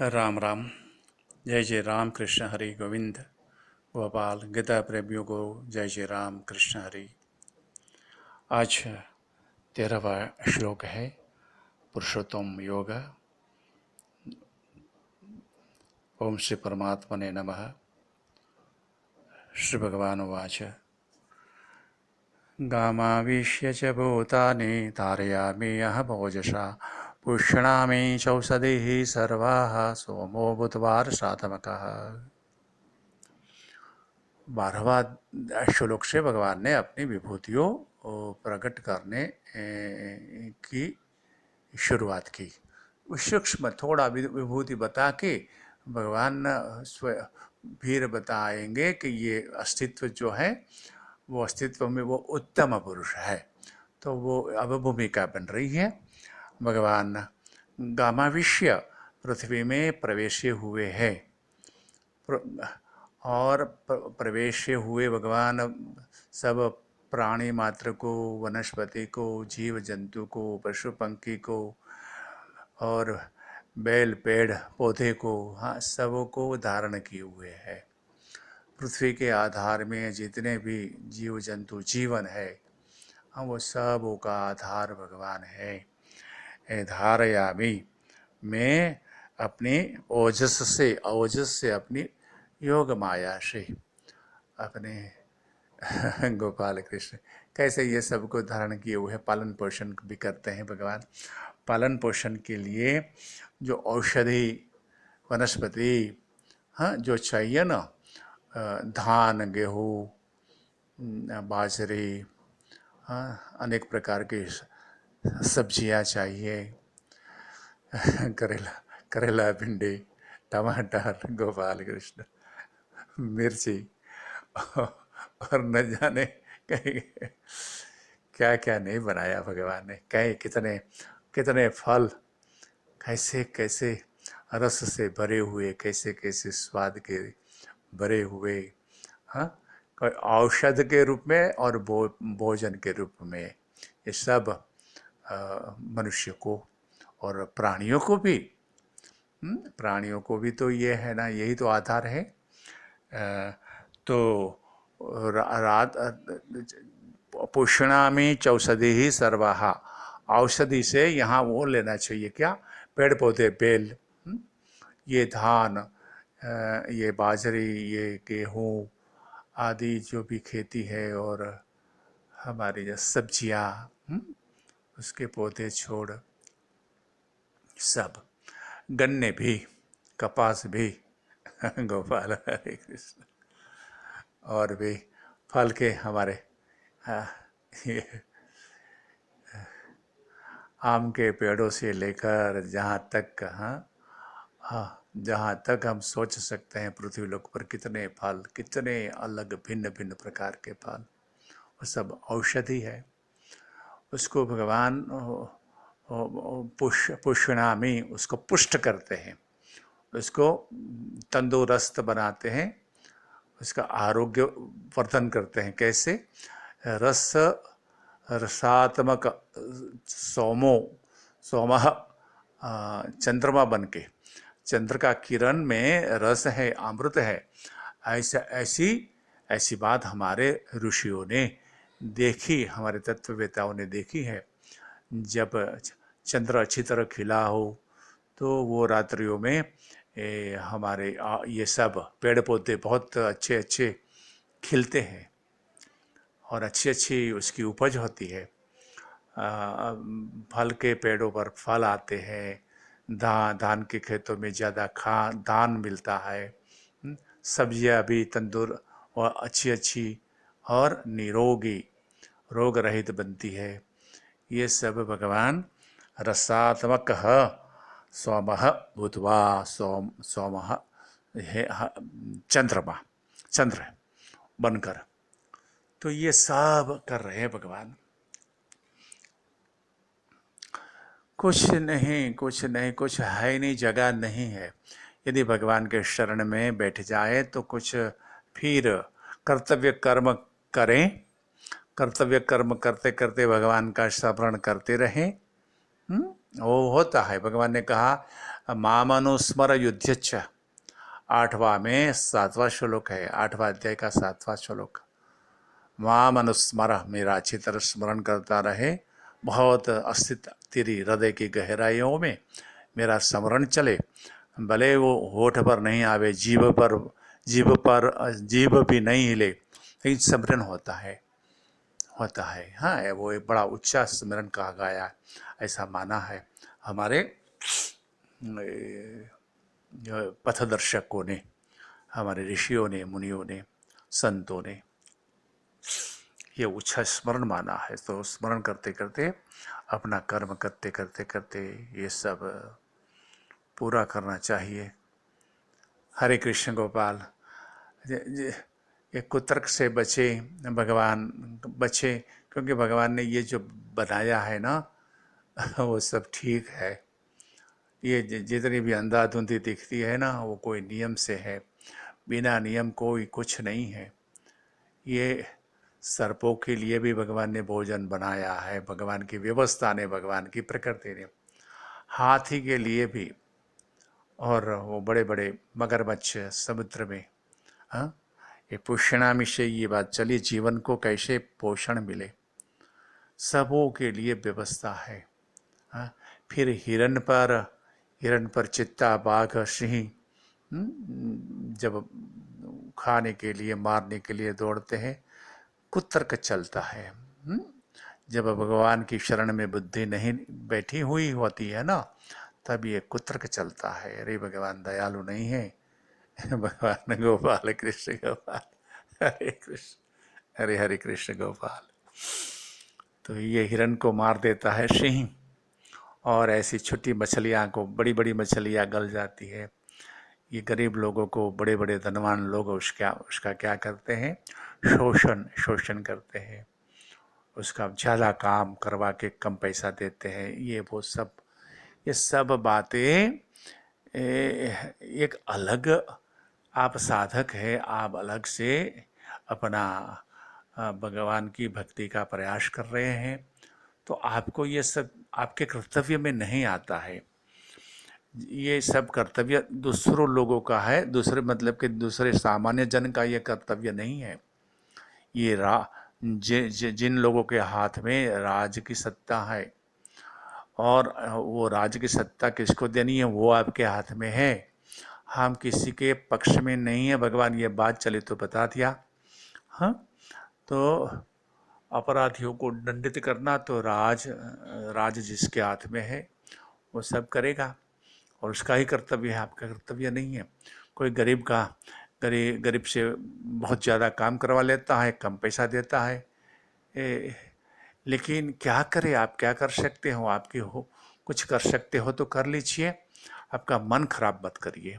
राम राम। जय जय राम कृष्ण हरि गोविंद गोपाल। गीता प्रेमियों को जय जय राम कृष्ण हरि। आज 13वां श्लोक है पुरुषोत्तम योग। ओम श्री परमात्मने नमः। श्री भगवान उवाच गामाविश्य च भूतानि धारयामि अहमोजसा पुष्णामि चौषधिः सर्वाः सोमो बुधवारसात्मकः। 12वां श्लोक से भगवान ने अपनी विभूतियों प्रकट करने की शुरुआत की। सूक्ष्म थोड़ा विभूति बता के भगवान फिर बताएंगे कि ये अस्तित्व जो है वो अस्तित्व में वो उत्तम पुरुष है। तो वो अब भूमिका बन रही है। भगवान गामाविश्य पृथ्वी में प्रवेश हुए हैं और प्रवेश हुए भगवान सब प्राणी मात्र को, वनस्पति को, जीव जंतु को, पशु पंखी को और बेल पेड़ पौधे को, हाँ सबको धारण किए हुए है। पृथ्वी के आधार में जितने भी जीव जंतु जीवन है, हाँ वो सबों का आधार भगवान है। धारयामि, मैं अपनी ओजस से अपनी योग माया से अपने गोपाल कृष्ण कैसे ये सबको धारण किए हुए हैं, पालन पोषण भी करते हैं भगवान। पालन पोषण के लिए जो औषधि वनस्पति, हाँ जो चाहिए ना, धान गेहूँ बाजरे, हाँ अनेक प्रकार की सब्जियां चाहिए, करेला भिंडी टमाटर गोपाल कृष्ण मिर्ची और न जाने क्या क्या नहीं बनाया भगवान ने। कितने कितने फल, कैसे कैसे रस से भरे हुए, कैसे कैसे स्वाद के भरे हुए, हाँ कोई औषध के रूप में और भोजन के रूप में। ये सब मनुष्य को और प्राणियों को भी तो ये है ना, यही तो आधार है। तो रात पुष्णामि चौषधि ही सर्वाहा, औषधि से यहाँ वो लेना चाहिए क्या, पेड़ पौधे बेल, ये धान, ये बाजरी, ये गेहूँ आदि जो भी खेती है, और हमारी जो सब्जियाँ, उसके पौधे छोड़ सब, गन्ने भी, कपास भी गोपाल हरे कृष्ण, और भी फल के हमारे ये आम के पेड़ों से लेकर जहाँ तक, जहाँ तक हम सोच सकते हैं पृथ्वी लोक पर कितने फल, कितने अलग भिन्न भिन्न प्रकार के फल, वो सब औषधि है। उसको भगवान पुष्णामि, उसको पुष्ट करते हैं, उसको तंदुरुस्त बनाते हैं, उसका आरोग्य वर्धन करते हैं। कैसे? रसात्मक सोमः चंद्रमा बन के, चंद्र का किरण में रस है, अमृत है। ऐसी बात हमारे ऋषियों ने देखी, हमारे तत्ववेताओं ने देखी है। जब चंद्र अच्छी तरह खिला हो तो वो रात्रियों में हमारे ये सब पेड़ पौधे बहुत अच्छे अच्छे खिलते हैं और अच्छी अच्छी उसकी उपज होती है। फल के पेड़ों पर फल आते हैं, धान के खेतों में ज़्यादा धान मिलता है, सब्जियां भी तंदुर और अच्छी अच्छी और निरोगी, रोग रहित बनती है। ये सब भगवान रसात्मक सोमः भूत्वा, सोमः है चंद्र बनकर, तो ये सब कर रहे हैं भगवान। कुछ नहीं कुछ है नहीं, जगह नहीं है। यदि भगवान के शरण में बैठ जाए तो कुछ फिर कर्तव्य कर्म करें, कर्तव्य कर्म करते करते भगवान का स्मरण करते रहें, वो होता है। भगवान ने कहा मामनुस्मर युध्यच्च, 8वां में 7वां श्लोक है, 8वां अध्याय का 7वां श्लोक। माम अनुस्मर, मेरा अच्छी तरह स्मरण करता रहे, बहुत अस्तित्व तेरी हृदय की गहराइयों में मेरा स्मरण चले, भले वो होठ पर नहीं आवे, जीभ भी नहीं हिले, लेकिन स्मरण होता है। हाँ, वो एक बड़ा उच्चा स्मरण कहा गया है, ऐसा माना है हमारे पथदर्शकों ने, हमारे ऋषियों ने, मुनियों ने, संतों ने ये उच्च स्मरण माना है। तो स्मरण करते करते, अपना कर्म करते करते करते ये सब पूरा करना चाहिए। हरे कृष्ण गोपाल। ये कुतर्क से बचे, भगवान बचे, क्योंकि भगवान ने ये जो बनाया है ना वो सब ठीक है। ये जितनी भी अंधाधुंधी दिखती है ना, वो कोई नियम से है, बिना नियम कोई कुछ नहीं है। ये सर्पों के लिए भी भगवान ने भोजन बनाया है, भगवान की व्यवस्था ने, भगवान की प्रकृति ने, हाथी के लिए भी, और वो बड़े बड़े मगरमच्छ समुद्र में। हाँ, ये पुष्णामि से ये बात चली, जीवन को कैसे पोषण मिले, सबों के लिए व्यवस्था है। हाँ, फिर हिरण पर चित्ता, बाघ, सिंह जब खाने के लिए, मारने के लिए दौड़ते हैं, कुतर्क चलता है। जब भगवान की शरण में बुद्धि नहीं बैठी हुई होती है ना, तब ये कुतर्क चलता है। अरे भगवान दयालु नहीं है। भगवान गोपाल कृष्ण गोपाल, हरे कृष्ण, हरे हरे कृष्ण गोपाल। तो ये हिरण को मार देता है सिंह, और ऐसी छोटी मछलियाँ को बड़ी बड़ी मछलियाँ गल जाती है। ये गरीब लोगों को बड़े बड़े धनवान लोग उसका क्या करते हैं, शोषण करते हैं, उसका ज़्यादा काम करवा के कम पैसा देते हैं। ये सब बातें एक अलग, आप साधक है, आप अलग से अपना भगवान की भक्ति का प्रयास कर रहे हैं, तो आपको ये सब आपके कर्तव्य में नहीं आता है। ये सब कर्तव्य दूसरों लोगों का है, दूसरे मतलब कि दूसरे सामान्य जन का ये कर्तव्य नहीं है। ये जिन लोगों के हाथ में राज की सत्ता है, और वो राज की सत्ता किसको देनी है वो आपके हाथ में है। हम किसी के पक्ष में नहीं है, भगवान ये बात चले तो बता दिया। हाँ, तो अपराधियों को दंडित करना तो राज जिसके हाथ में है वो सब करेगा, और उसका ही कर्तव्य है, आपका कर्तव्य नहीं है। कोई गरीब से बहुत ज़्यादा काम करवा लेता है, कम पैसा देता है, लेकिन क्या करे, आप क्या कर सकते हो, कुछ कर सकते हो तो कर लीजिए, आपका मन खराब मत करिए,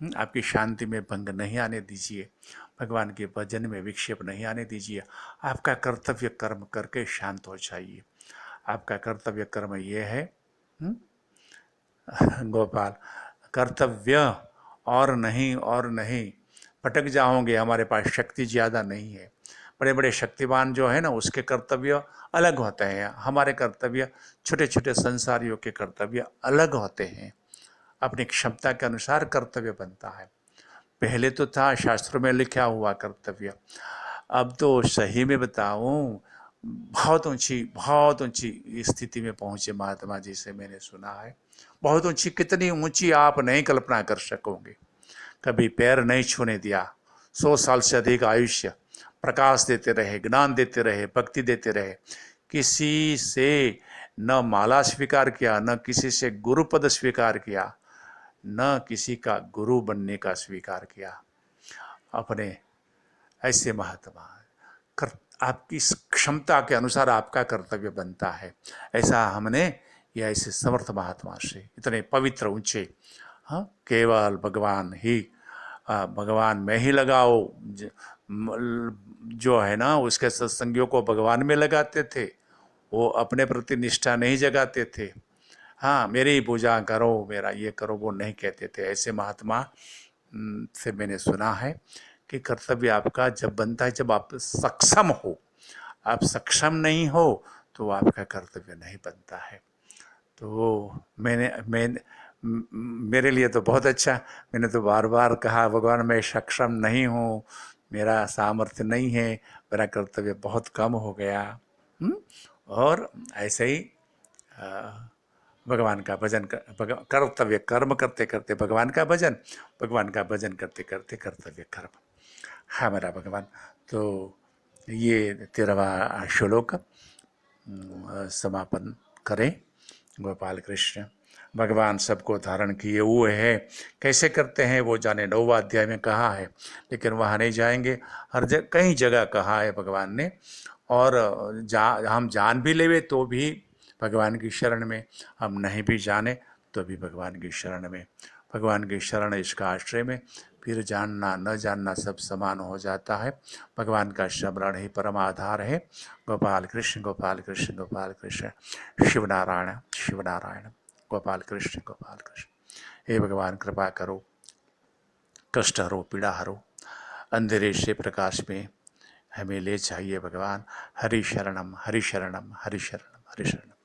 आपकी शांति में भंग नहीं आने दीजिए, भगवान के भजन में विक्षेप नहीं आने दीजिए। आपका कर्तव्य कर्म करके शांत हो जाइए। आपका कर्तव्य कर्म ये है गोपाल, कर्तव्य और नहीं, भटक जाओगे, हमारे पास शक्ति ज़्यादा नहीं है। बड़े बड़े शक्तिवान जो है ना, उसके कर्तव्य अलग होते हैं, हमारे कर्तव्य, छोटे छोटे संसारियों के कर्तव्य अलग होते हैं। अपनी क्षमता के अनुसार कर्तव्य बनता है। पहले तो था शास्त्रों में लिखा हुआ कर्तव्य, अब तो सही में बताऊं, बहुत ऊंची स्थिति में पहुंचे महात्मा जी से मैंने सुना है। बहुत ऊंची, कितनी ऊंची आप नहीं कल्पना कर सकोगे। कभी पैर नहीं छूने दिया, 100 साल से अधिक आयुष्य, प्रकाश देते रहे, ज्ञान देते रहे, भक्ति देते रहे, किसी से न माला स्वीकार किया, न किसी से गुरुपद स्वीकार किया, न किसी का गुरु बनने का स्वीकार किया। अपने ऐसे महात्मा, आपकी क्षमता के अनुसार आपका कर्तव्य बनता है। ऐसा हमने ये ऐसे समर्थ महात्मा से, इतने पवित्र ऊंचे, हाँ, केवल भगवान में ही लगाओ, जो है ना, उसके सत्संगियों को भगवान में लगाते थे, वो अपने प्रति निष्ठा नहीं जगाते थे। हाँ, मेरी पूजा करो, मेरा ये करो, वो नहीं कहते थे। ऐसे महात्मा से मैंने सुना है कि कर्तव्य आपका जब बनता है जब आप सक्षम हो। आप सक्षम नहीं हो तो आपका कर्तव्य नहीं बनता है। तो मेरे लिए तो बहुत अच्छा। मैंने तो बार बार कहा भगवान मैं सक्षम नहीं हूँ, मेरा सामर्थ्य नहीं है, मेरा कर्तव्य बहुत कम हो गया। और ऐसे ही भगवान का भजन कर्तव्य कर्म करते करते भगवान का भजन, भगवान का भजन करते करते कर्तव्य कर्म। हाँ मेरा भगवान। तो ये 13वां श्लोक समापन करें। गोपाल कृष्ण भगवान सबको धारण किए हुए हैं, कैसे करते हैं वो जाने। 9वां अध्याय में कहा है, लेकिन वहाँ नहीं जाएंगे। हर जगह कई जगह कहा है भगवान ने। और हम जान भी लेवे तो भी भगवान की शरण में, हम नहीं भी जाने तो भी भगवान की शरण में। भगवान की शरण इसका आश्रय में, फिर जानना न जानना सब समान हो जाता है। भगवान का स्मरण ही परम आधार है। गोपाल कृष्ण गोपाल कृष्ण गोपाल कृष्ण, शिव नारायण शिव नारायण, गोपाल कृष्ण गोपाल कृष्ण। हे भगवान कृपा करो, कष्ट हरो, पीड़ा हरो, अंधेरे से प्रकाश में हमें ले जाइए भगवान। हरि शरणम हरि शरणम हरि शरणम हरि शरणम।